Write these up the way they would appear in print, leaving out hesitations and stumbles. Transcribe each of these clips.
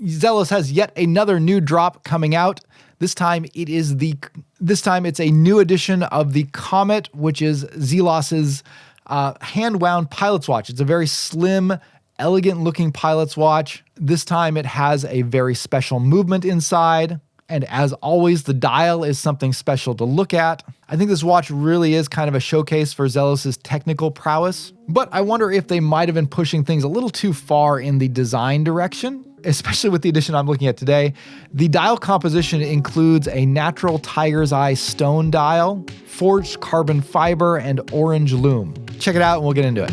Zelos has yet another new drop coming out. This time it's a new edition of the Comet, which is Zelos's hand-wound pilot's watch. It's a very slim, elegant-looking pilot's watch. This time it has a very special movement inside. And as always, the dial is something special to look at. I think this watch really is kind of a showcase for Zelos's technical prowess. But I wonder if they might have been pushing things a little too far in the design direction, especially with the edition I'm looking at today. The dial composition includes a natural tiger's eye stone dial, forged carbon fiber, and orange lume. Check it out and we'll get into it.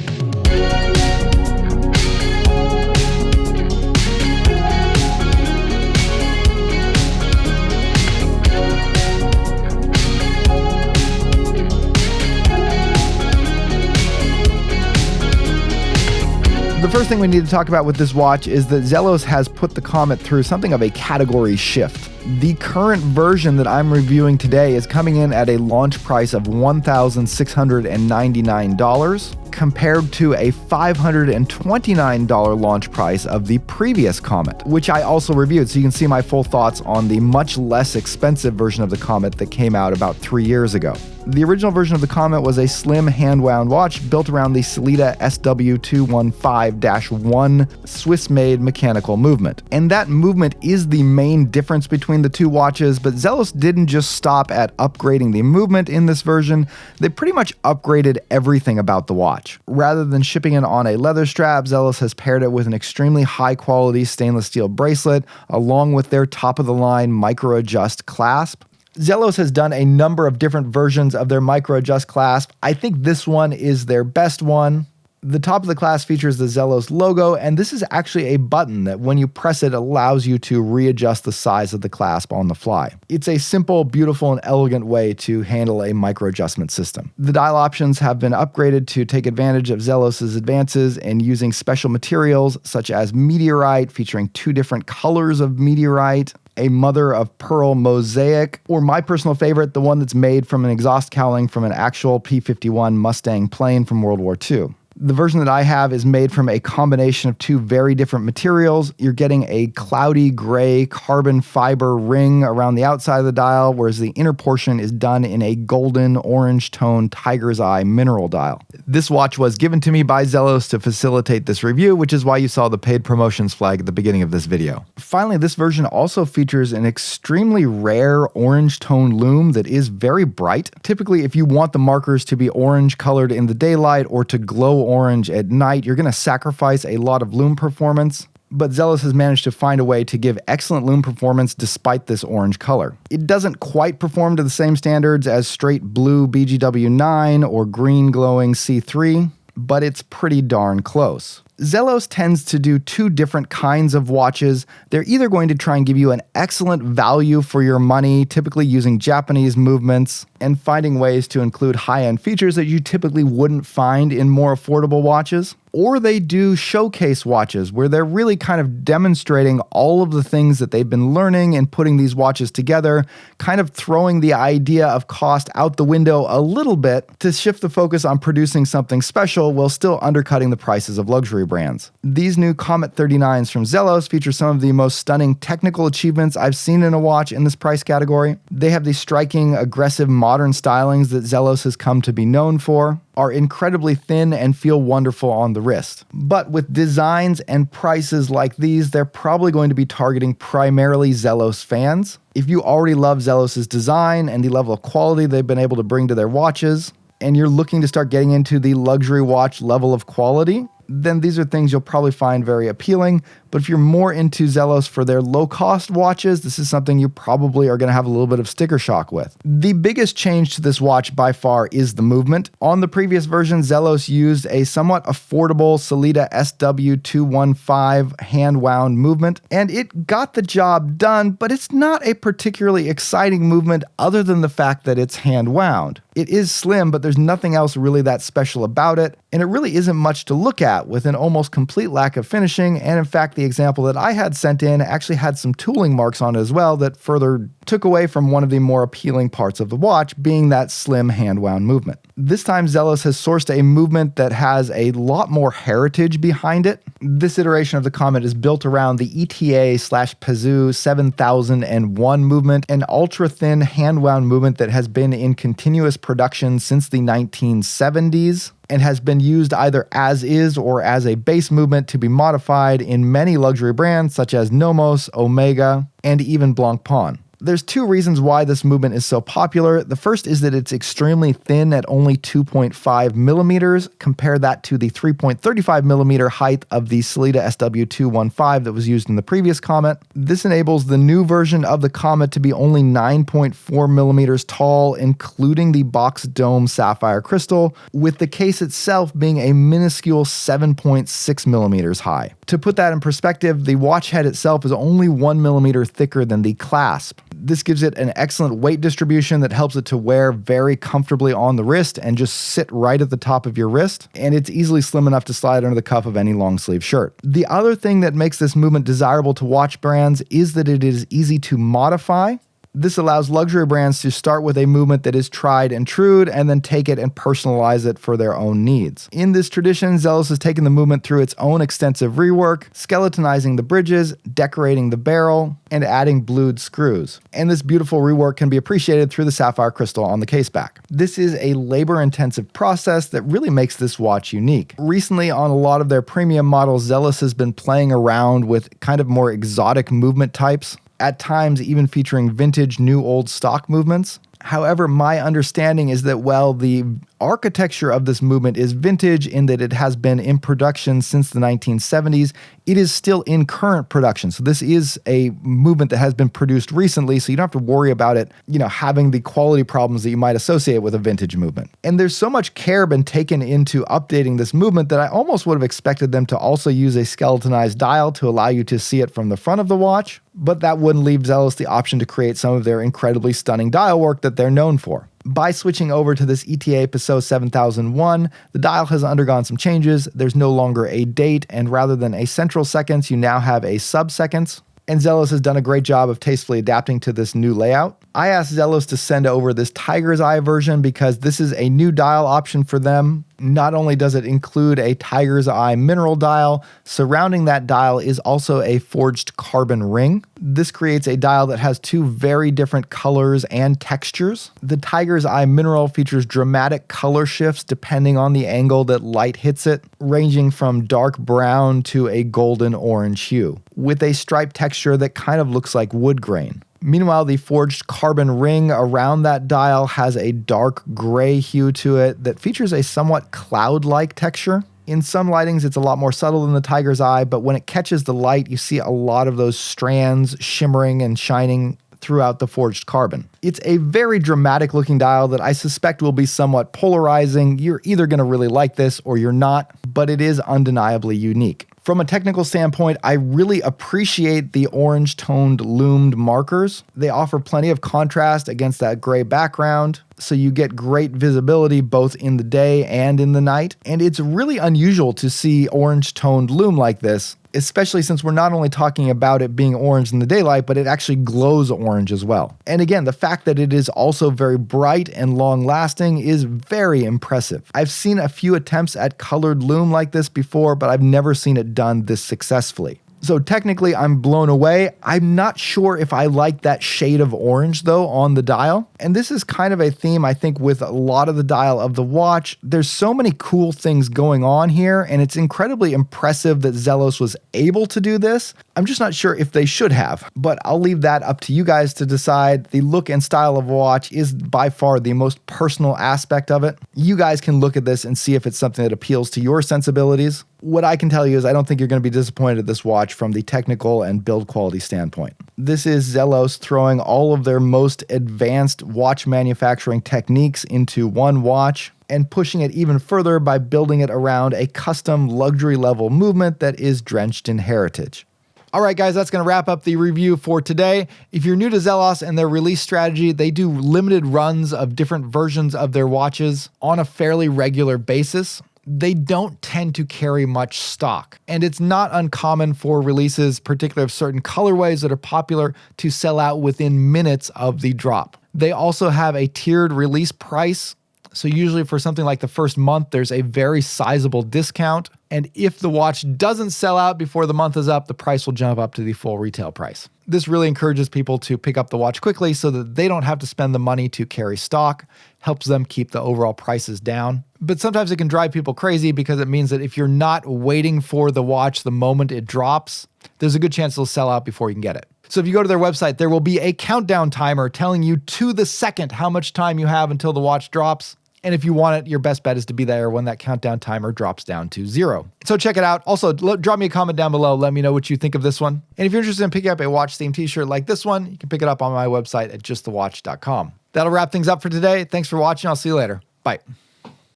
The first thing we need to talk about with this watch is that Zelos has put the Comet through something of a category shift. The current version that I'm reviewing today is coming in at a launch price of $1,699 compared to a $529 launch price of the previous Comet, which I also reviewed, so you can see my full thoughts on the much less expensive version of the Comet that came out about 3 years ago. The original version of the Comet was a slim hand-wound watch built around the ETA SW215-1 Swiss-made mechanical movement. And that movement is the main difference between the two watches, but Zelos didn't just stop at upgrading the movement in this version. They pretty much upgraded everything about the watch. Rather than shipping it on a leather strap, Zelos has paired it with an extremely high-quality stainless steel bracelet, along with their top-of-the-line micro-adjust clasp. Zelos has done a number of different versions of their micro-adjust clasp. I think this one is their best one. The top of the clasp features the Zelos logo, and this is actually a button that when you press it allows you to readjust the size of the clasp on the fly. It's a simple, beautiful, and elegant way to handle a micro-adjustment system. The dial options have been upgraded to take advantage of Zelos's advances in using special materials such as meteorite, featuring 2 different colors of meteorite, a mother of pearl mosaic, or my personal favorite, the one that's made from an exhaust cowling from an actual P-51 Mustang plane from World War II. The version that I have is made from a combination of 2 very different materials. You're getting a cloudy gray carbon fiber ring around the outside of the dial, whereas the inner portion is done in a golden orange tone tiger's eye mineral dial. This watch was given to me by Zelos to facilitate this review, which is why you saw the paid promotions flag at the beginning of this video. Finally, this version also features an extremely rare orange tone lume that is very bright. Typically, if you want the markers to be orange colored in the daylight or to glow orange at night, you're going to sacrifice a lot of lume performance, but Zelos has managed to find a way to give excellent lume performance despite this orange color. It doesn't quite perform to the same standards as straight blue BGW9 or green glowing C3, but it's pretty darn close. Zelos tends to do 2 different kinds of watches. They're either going to try and give you an excellent value for your money, typically using Japanese movements, and finding ways to include high-end features that you typically wouldn't find in more affordable watches. Or they do showcase watches where they're really kind of demonstrating all of the things that they've been learning and putting these watches together, kind of throwing the idea of cost out the window a little bit to shift the focus on producing something special while still undercutting the prices of luxury brands. These new Comet 39s from Zelos feature some of the most stunning technical achievements I've seen in a watch in this price category. They have these striking, aggressive, modern stylings that Zelos has come to be known for, are incredibly thin and feel wonderful on the wrist. But with designs and prices like these, they're probably going to be targeting primarily Zelos fans. If you already love Zelos's design and the level of quality they've been able to bring to their watches, and you're looking to start getting into the luxury watch level of quality, then these are things you'll probably find very appealing. But if you're more into Zelos for their low-cost watches, this is something you probably are going to have a little bit of sticker shock with. The biggest change to this watch by far is the movement. On the previous version, Zelos used a somewhat affordable ETA SW215 hand-wound movement, and it got the job done, but it's not a particularly exciting movement other than the fact that it's hand-wound. It is slim, but there's nothing else really that special about it, and it really isn't much to look at with an almost complete lack of finishing, and in fact, the example that I had sent in actually had some tooling marks on it as well that further took away from one of the more appealing parts of the watch, being that slim hand-wound movement. This time, Zelos has sourced a movement that has a lot more heritage behind it. This iteration of the Comet is built around the ETA/Peseux 7001 movement, an ultra-thin hand-wound movement that has been in continuous production since the 1970s. And has been used either as is or as a base movement to be modified in many luxury brands such as Nomos, Omega, and even Blancpain. There's two reasons why this movement is so popular. The first is that it's extremely thin at only 2.5 millimeters. Compare that to the 3.35 millimeter height of the Sellita SW215 that was used in the previous Comet. This enables the new version of the Comet to be only 9.4 millimeters tall, including the box dome sapphire crystal, with the case itself being a minuscule 7.6 millimeters high. To put that in perspective, the watch head itself is only 1 millimeter thicker than the clasp. This gives it an excellent weight distribution that helps it to wear very comfortably on the wrist and just sit right at the top of your wrist, and it's easily slim enough to slide under the cuff of any long sleeve shirt. The other thing that makes this movement desirable to watch brands is that it is easy to modify. This allows luxury brands to start with a movement that is tried and true and then take it and personalize it for their own needs. In this tradition, Zelos has taken the movement through its own extensive rework, skeletonizing the bridges, decorating the barrel, and adding blued screws. And this beautiful rework can be appreciated through the sapphire crystal on the case back. This is a labor-intensive process that really makes this watch unique. Recently, on a lot of their premium models, Zelos has been playing around with kind of more exotic movement types, at times even featuring vintage new old stock movements. However, my understanding is that while the architecture of this movement is vintage in that it has been in production since the 1970s, it is still in current production. So this is a movement that has been produced recently, so you don't have to worry about it, having the quality problems that you might associate with a vintage movement. And there's so much care been taken into updating this movement that I almost would have expected them to also use a skeletonized dial to allow you to see it from the front of the watch, but that wouldn't leave Zelos the option to create some of their incredibly stunning dial work that they're known for. By switching over to this ETA Peseux 7001, the dial has undergone some changes. There's no longer a date, and rather than a central seconds, you now have a sub-seconds. And Zelos has done a great job of tastefully adapting to this new layout. I asked Zelos to send over this tiger's eye version because this is a new dial option for them. Not only does it include a tiger's eye mineral dial, surrounding that dial is also a forged carbon ring. This creates a dial that has two very different colors and textures. The tiger's eye mineral features dramatic color shifts depending on the angle that light hits it, ranging from dark brown to a golden orange hue, with a striped texture that kind of looks like wood grain. Meanwhile, the forged carbon ring around that dial has a dark gray hue to it that features a somewhat cloud-like texture. In some lightings, it's a lot more subtle than the tiger's eye, but when it catches the light, you see a lot of those strands shimmering and shining throughout the forged carbon. It's a very dramatic looking dial that I suspect will be somewhat polarizing. You're either going to really like this or you're not, but it is undeniably unique. From a technical standpoint, I really appreciate the orange-toned lumed markers. They offer plenty of contrast against that gray background, so you get great visibility both in the day and in the night. And it's really unusual to see orange-toned lume like this, especially since we're not only talking about it being orange in the daylight, but it actually glows orange as well. And again, the fact that it is also very bright and long-lasting is very impressive. I've seen a few attempts at colored lume like this before, but I've never seen it done this successfully. So technically, I'm blown away. I'm not sure if I like that shade of orange, though, on the dial. And this is kind of a theme, I think, with a lot of the dial of the watch. There's so many cool things going on here, and it's incredibly impressive that Zelos was able to do this. I'm just not sure if they should have, but I'll leave that up to you guys to decide. The look and style of a watch is by far the most personal aspect of it. You guys can look at this and see if it's something that appeals to your sensibilities. What I can tell you is I don't think you're going to be disappointed at this watch from the technical and build quality standpoint. This is Zelos throwing all of their most advanced watch manufacturing techniques into one watch and pushing it even further by building it around a custom luxury level movement that is drenched in heritage. All right, guys, that's going to wrap up the review for today. If you're new to Zelos and their release strategy, they do limited runs of different versions of their watches on a fairly regular basis. they don't tend to carry much stock. And it's not uncommon for releases, particularly of certain colorways that are popular, to sell out within minutes of the drop. They also have a tiered release price. So usually for something like the first month, there's a very sizable discount. And if the watch doesn't sell out before the month is up, the price will jump up to the full retail price. This really encourages people to pick up the watch quickly so that they don't have to spend the money to carry stock, helps them keep the overall prices down. But sometimes it can drive people crazy because it means that if you're not waiting for the watch the moment it drops, there's a good chance it'll sell out before you can get it. So if you go to their website, there will be a countdown timer telling you to the second how much time you have until the watch drops. And if you want it, your best bet is to be there when that countdown timer drops down to 0. So check it out. Also, drop me a comment down below. Let me know what you think of this one. And if you're interested in picking up a watch-themed t-shirt like this one, you can pick it up on my website at justthewatch.com. That'll wrap things up for today. Thanks for watching. I'll see you later. Bye.